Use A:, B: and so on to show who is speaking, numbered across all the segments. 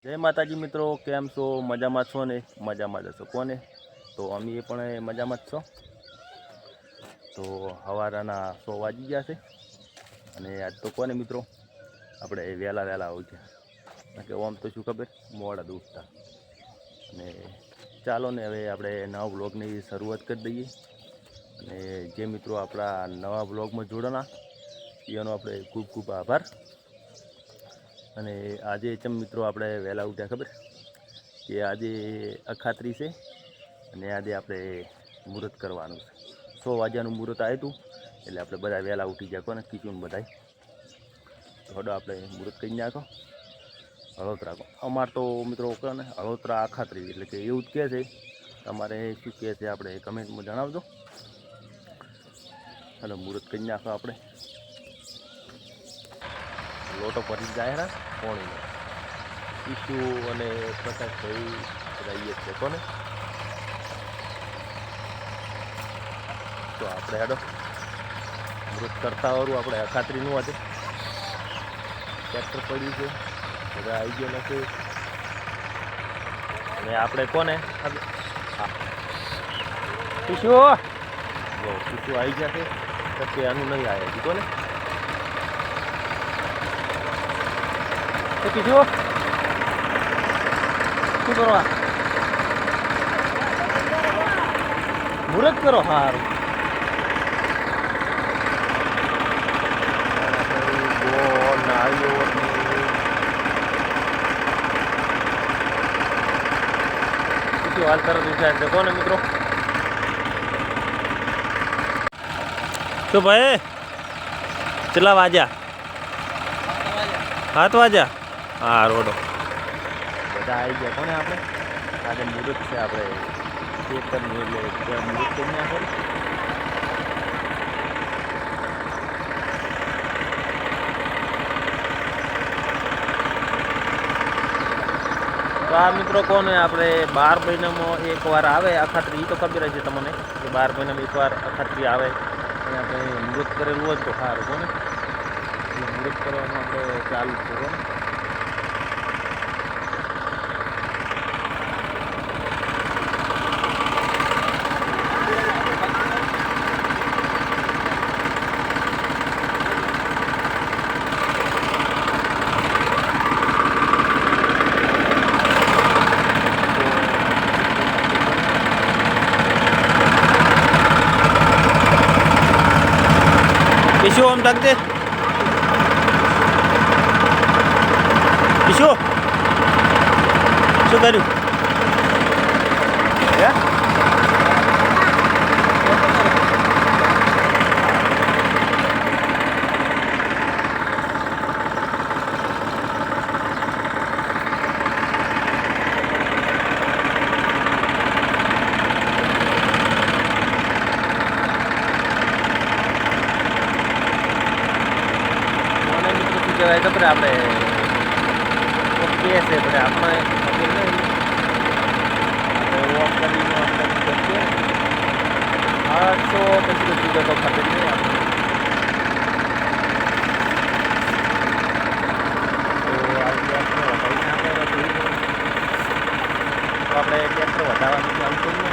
A: જય માતાજી મિત્રો, કેમ છો? મજામાં છો ને? મજામાં જશો કોને? તો અમે પણ મજામાં જ છો. તો સવારના 100 વાગી ગયા છે અને આજ તો કોને મિત્રો આપણે વહેલા આવી ગયા કે ઓમ તો શું ખબર મોડા દુખતા. અને ચાલો ને હવે આપણે નવા બ્લોગની શરૂઆત કરી દઈએ. અને જે મિત્રો આપણા નવા બ્લોગમાં જોડાના એનો આપણે ખૂબ ખૂબ આભાર. અને આજે ચમ મિત્રો આપણે વહેલા ઉઠ્યા ખબર કે આજે અખાત્રી છે અને આજે આપણે મુહૂર્ત કરવાનું છે. 100 વાગ્યાનું મુહૂર્ત આવ્યું હતું એટલે આપણે બધા વહેલા ઉઠી ગયા કોને કીચું બધા થોડો આપણે મુહૂર્ત કરી નાખો હળોતરા. અમારે તો મિત્રો કહો ને હળોતરા અખાત્રી એટલે કે એવું જ કહે છે. તમારે શું કહે છે આપણે કમેન્ટમાં જણાવજો. હાલો મુહૂર્ત કરી નાખો. આપણે લોટો ભરી જાય ને પોણીનો ઈસુ અને પ્રકાશભાઈ રહીએ છે કોને. તો આપણે હેડો મૃત કરતા વાળું આપણે અખાત્રીનું હતું ટ્રેક્ટર પડ્યું છે બધા આવી ગયો નથી. અને આપણે કોને ઈસુ આવી ગયા છે પછી આનું નહીં આવ્યા હજી કોને. કીધું શું કરવા મુહૂર્ત કરો સારું. હાલ તરત વિચાર છે કોને મિત્રો. શું ભાઈ કેટલા વાગ્યા? 7 વાગ્યા. હા રોડો બધા આવી ગયા કોને. આપણે આજે મુહૂર્ત છે આપણે ખેતરનું એટલે મુહૂર્ત કરી નાખો. તો આ મિત્રો કોને આપણે 12 મહિનામાં એકવાર આવે અખાત્રી. એ તો ખબર છે તમને કે 12 મહિનામાં એકવાર અખાત્રી આવે અને આપણે મુહૂર્ત કરેલું હોય તો સારું કોને. મુહૂર્ત કરવાનું આપણે ચાલુ છે કોને. ઈશુ આમ તાકતે ઈશુ શું કર્યું હે? કહેવાય ખબર આપણે કે છે બધા આપણે ખબર નહીં. આપણે ઓફ કરીને 800 પછી બીજો તો ખબર નહીં આપણે. તો આપણે ટ્રેક્ટર વધારવાનું ચાલુ કરીએ.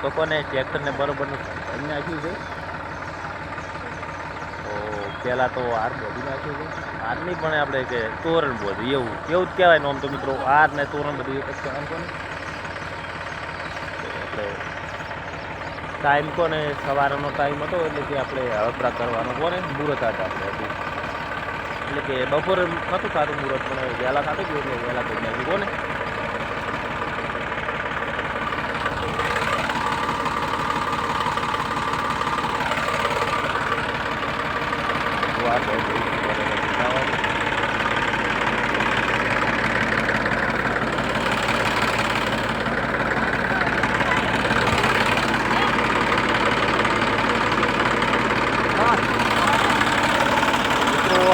A: તો કોને ટ્રેક્ટરને બરોબરનું કરી નાખ્યું છે. તો પહેલાં તો હાર બોધી નાખ્યું છે. હારની પણ આપણે કે તોરણ બોધી એવું જ કહેવાય ને આમ તો મિત્રો. હાર ને તોરણ બધું એક જ કહેવાનું કોને. આપણે ટાઈમ કોને સવારનો ટાઈમ હતો એટલે કે આપણે હળપરા કરવાનો કોને મુહૂર્ત હતા આપણે હતું એટલે કે બપોરે નહોતું સારું મુહૂર્ત પણ વહેલા થતું ગયું એટલે વહેલા કરી નાખ્યું કોને.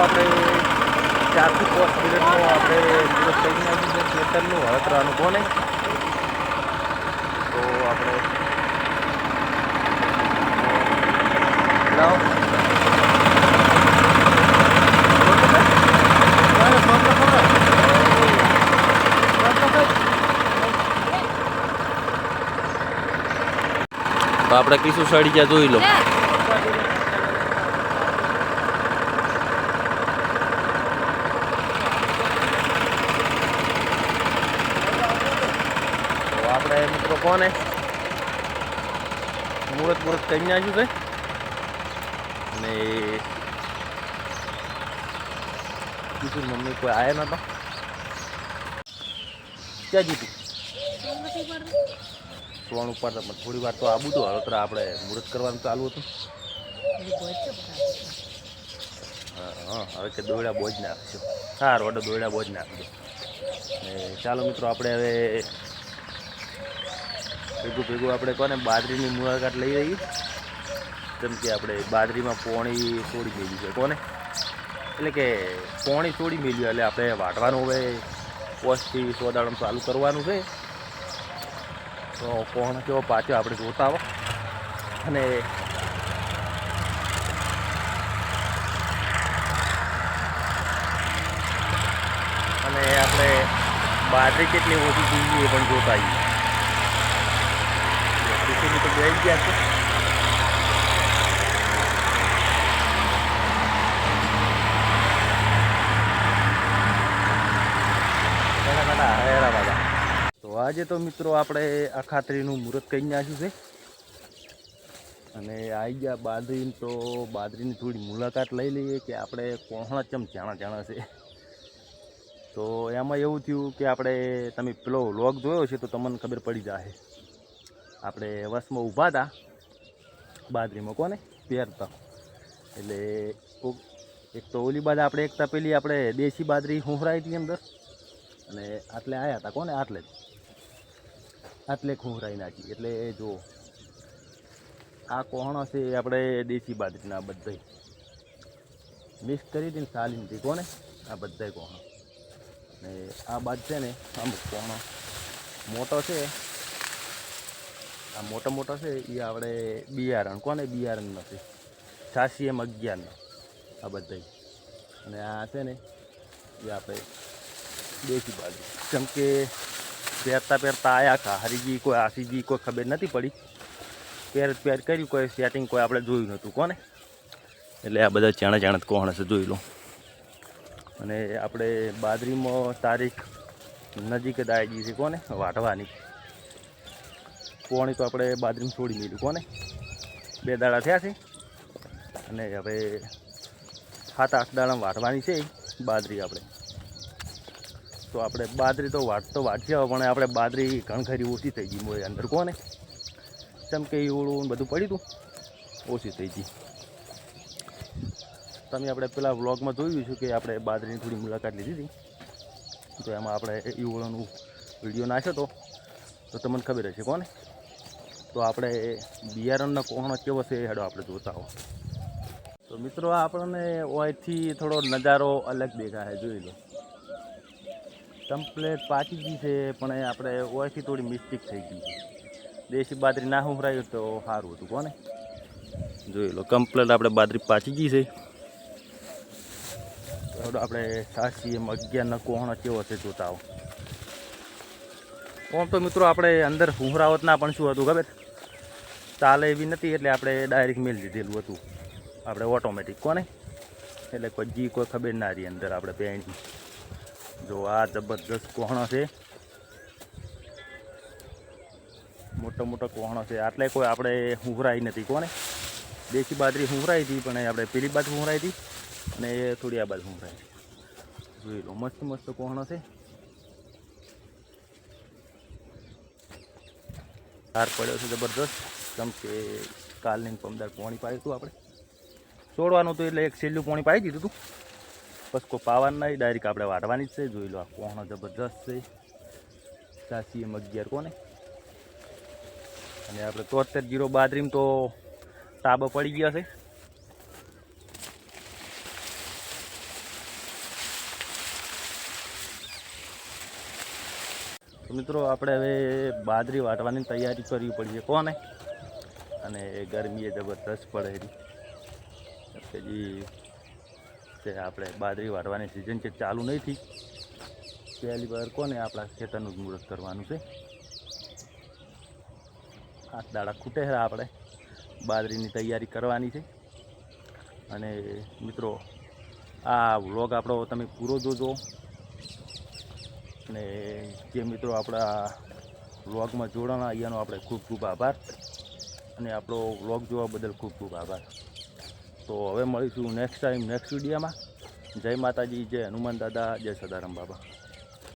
A: આપણે 4 થી 5 મિનિટનો આપણે મુહૂર્ત થઈ ગયા છે ખેતરનું હળતરાનું કોને. તો આપણે લાવો તો આપણે કીશું સડી ગયા જોઈ લો. આપણે મિત્રો કોને મુહૂર્ત કરી નાખ્યું છે અને કીધું મમ્મી કોઈ આવ્યા નતા. ક્યાં જીતું સોણ ઉપાડતા પણ થોડી વાર તો આવું હતું. હળતરા આપણે મુહૂર્ત કરવાનું ચાલુ હતું. હા હવે કે દોયડા બોજ નાખજો. સારું ઓડો દોયડા બોજ નાખજો. ને ચાલો મિત્રો આપણે હવે ભેગું આપણે કોને બાજરીની મુલાકાત લઈ રહી. જેમ કે આપણે બાજરીમાં પોણી છોડી મેળ્યું છે કોને, એટલે કે પોણી છોડી મેળ્યું એટલે આપણે વાટવાનું હવે 5 થી 100 દાડમ ચાલુ કરવાનું છે. તો કોણ કેવો પાછો આપણે જોતા આવો. અને આપણે બાજરી કેટલી ઓછી જોઈએ એ પણ જોતા આવીએ. તો બેસી ગયા છે. તો આજે તો મિત્રો આપણે અખાત્રીનું મુહૂર્ત કરી નાખ્યું છે અને આવી ગયા બાજરી. તો બાજરીની થોડી મુલાકાત લઈ લઈએ કે આપણે કોહણા ચમ જાણા છે. તો એમાં એવું થયું કે આપણે તમે પેલો વ્લોગ જોયો છે તો તમને ખબર પડી જાય. આપણે વસમાં ઊભા હતા બાજરીમાં કોને પહેરતા, એટલે એક તો ઓલી બાદ આપણે એકતા પેલી આપણે દેશી બાજરી હુંહરાઈ હતી અંદર અને આટલે આવ્યા હતા કોને આટલે હુંહરાઈ નાખી. એટલે જો આ કોહણો છે આપણે દેશી બાજરીના બધા મિક્સ કરી હતી ને સાલી નથી કોને આ બધા કોહણો. ને આ બાદ છે ને અમુક કોહણો મોટો છે, આ મોટા છે એ આપણે બિયારણ કોને બિયારણ નથી 86M11 આ બધા. અને આ છે ને એ આપણે દેશી બાજરી. કેમ કે પહેરતા આવ્યા ખા હરીજી કોઈ આસીજી કોઈ ખબર નથી પડી. પહેર કર્યું કોઈ સેટિંગ કોઈ આપણે જોયું નહોતું કોને. એટલે આ બધા ચાણા કોહણ છે જોઈ લો. અને આપણે બાજરીમાં તારીખ નજીક જ આવી ગઈ છે કોને વાટવાની. પોણી તો આપણે બાજરીમાં છોડી મેળ્યું કોને 2 દાડા થયા છે અને હવે 7-8 દાડા વાટવાની છે બાજરી આપણે. તો આપણે બાજરી તો વાટશે પણ આપણે બાજરી ઘણખરી ઓછી થઈ ગઈ મોય અંદર કોને. કેમ કે ઈવડું બધું પડ્યું હતું ઓછી થઈ ગઈ. તમે આપણે પેલા વ્લોગમાં જોયું છે કે આપણે બાજરીની થોડી મુલાકાત લીધી હતી. તો એમાં આપણે ઈવળોનું વિડીયો નાખ્યો તો તમને ખબર હશે કોને. તો આપણે બિયારણનો કોહણો કેવો છે એ હેડો આપણે જોતા હો. તો મિત્રો આપણને ઓયથી થોડો નજારો અલગ દેખાય જોઈ લો. કમ્પ્લેટ પાકી ગઈ છે પણ આપણે ઓયથી થોડી મિસ્ટેક થઈ ગઈ છે. દેશી બાજરી ના હુંરાયું તો સારું હતું કોને. જોઈ લો કમ્પ્લેટ આપણે બાજરી પાકી ગઈ છે. તો આપણે 86M11 કોહણો કેવો છે જોતા હો. આમ તો મિત્રો આપણે અંદર હુંહરાવત ના પણ શું હતું ખબર ચાલે એવી નથી. એટલે આપણે ડાયરેક્ટ મેળ દીધેલું હતું આપણે ઓટોમેટિક કોને. એટલે કોઈ ખબર ના રહી અંદર આપણે પેન્ટ. જો આ જબરદસ્ત કોહણો છે, મોટા કોહણો છે. આટલે કોઈ આપણે હુંહરાઈ નથી કોને. દેશી બાજરી હુંહરાઈ હતી પણ આપણે પેલી બાજુ હુંહરાઈ હતી અને એ થોડી આ બાજુ હુંહરાઈ હતી. જોઈ લો મસ્ત કોહણો છે. હાર પડ્યો છે જબરદસ્ત. કેમ કે કાલની પમદાર પોણી પાડ્યું હતું આપણે છોડવાનું હતું એટલે એક છેલ્લું પોણી પાડી દીધું હતું. બસ કોઈ પાવાનું નહીં ડાયરેક્ટ આપણે વાટવાની જ છે. જોઈ લો આ કોહણો જબરદસ્ત છે 86M11 કોને. અને આપણે 73 બાજરીમાં તો તાબો પડી ગયા છે. તો મિત્રો આપણે હવે બાજરી વાટવાની તૈયારી કરવી પડીએ કોને, અને ગરમીએ જબરદસ્ત પડે કે જે આપણે બાજરી વાટવાની સિઝન છે ચાલુ નહીં થઈ, પહેલી વાર કોને આપણા ખેતરનું જ મુહૂર્ત કરવાનું છે. 8 દાડા ખૂટે છે, આપણે બાજરીની તૈયારી કરવાની છે. અને મિત્રો આ વ્લોગ આપણો તમે પૂરો જોજો, અને જે મિત્રો આપણા વ્લોગમાં જોડાણા અહીંયાનો આપણે ખૂબ ખૂબ આભાર, અને આપણો વ્લોગ જોવા બદલ ખૂબ ખૂબ આભાર. તો હવે મળીશું નેક્સ્ટ ટાઈમ નેક્સ્ટ વિડીયોમાં. જય માતાજી, જય હનુમાન દાદા, જય સદારામ બાબા.